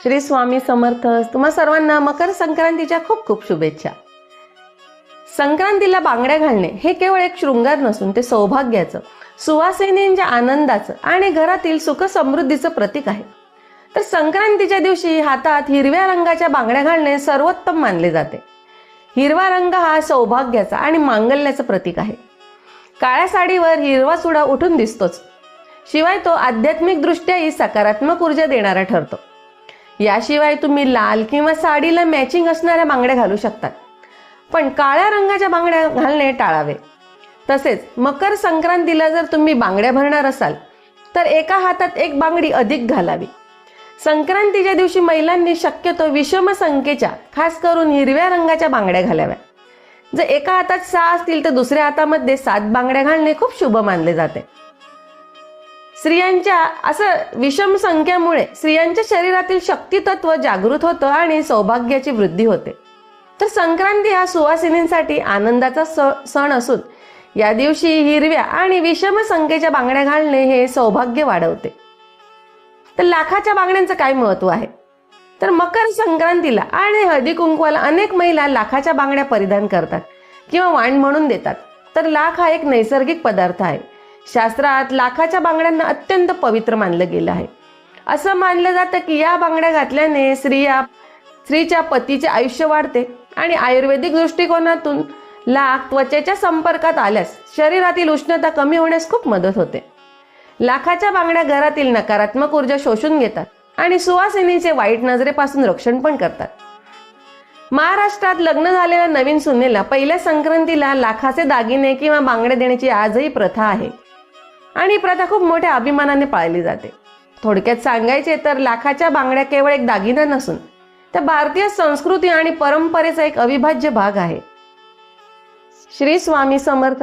श्री स्वामी समर्थ. तुम्हा सर्वांना मकर संक्रांतीच्या खूप खूप शुभेच्छा. संक्रांतीला बांगड्या घालणे हे केवळ एक शृंगार नसून ते सौभाग्याचं, सुवासिनींच्या आनंदाचं आणि घरातील सुख समृद्धीचं प्रतीक आहे. तर संक्रांतीच्या दिवशी हातात हिरव्या रंगाच्या बांगड्या घालणे सर्वोत्तम मानले जाते. हिरवा रंग हा सौभाग्याचा आणि मांगल्याचं प्रतीक आहे. काळ्या साडीवर हिरवा चुडा उठून दिसतोच, शिवाय तो आध्यात्मिक दृष्ट्याही सकारात्मक ऊर्जा देणारा ठरतो. याशिवाय तुम्ही लाल किंवा साडीला मॅचिंग असणाऱ्या बांगड्या घालू शकतात, पण काळ्या रंगाच्या बांगड्या घालणे टाळावे. तसेच मकर संक्रांतीला जर तुम्ही बांगड्या भरणार असाल तर एका हातात एक बांगडी अधिक घालावी. संक्रांतीच्या दिवशी महिलांनी शक्यतो विषम संख्येच्या, खास करून हिरव्या रंगाच्या बांगड्या घालाव्या. जर एका हातात 6 असतील तर दुसऱ्या हातामध्ये 7 बांगड्या घालणे खूप शुभ मानले जाते. स्त्रियांच्या असं विषम संख्येमुळे स्त्रियांच्या शरीरातील शक्ती तत्व जागृत होतं आणि सौभाग्याची वृद्धी होते. तर संक्रांती हा सुवासिनींसाठी आनंदाचा सण असून या दिवशी हिरव्या आणि विषम संख्येच्या बांगड्या घालणे हे सौभाग्य वाढवते. तर लाखाच्या बांगड्यांचं काय महत्व आहे? तर मकर संक्रांतीला आणि हळदी कुंकवाला अनेक महिला लाखाच्या बांगड्या परिधान करतात किंवा वाण म्हणून देतात. तर लाख हा एक नैसर्गिक पदार्थ आहे. शास्त्रात लाखाच्या बांगड्यांना अत्यंत पवित्र मानलं गेलं आहे. असं मानलं जातं की या बांगड्या घातल्याने स्त्रीच्या पतीचे आयुष्य वाढते आणि आयुर्वेदिक दृष्टिकोनातून लाख त्वचेच्या संपर्कात आल्यास शरीरातील उष्णता कमी होण्यास खूप मदत होते. लाखाच्या बांगड्या घरातील नकारात्मक ऊर्जा शोषून घेतात आणि सुवासिनीचे वाईट नजरेपासून रक्षण पण करतात. महाराष्ट्रात लग्न झालेल्या नवीन सुनेला पहिल्या संक्रांतीला लाखाचे दागिने किंवा बांगड्या देण्याची आजही प्रथा आहे आणि ही प्रथा खूप मोठ्या अभिमानाने पाळली जाते. थोडक्यात सांगायचे तर लाखाच्या बांगड्या केवळ एक दागिना नसून त्या भारतीय संस्कृती आणि परंपरेचा एक अविभाज्य भाग आहे. श्री स्वामी समर्थ.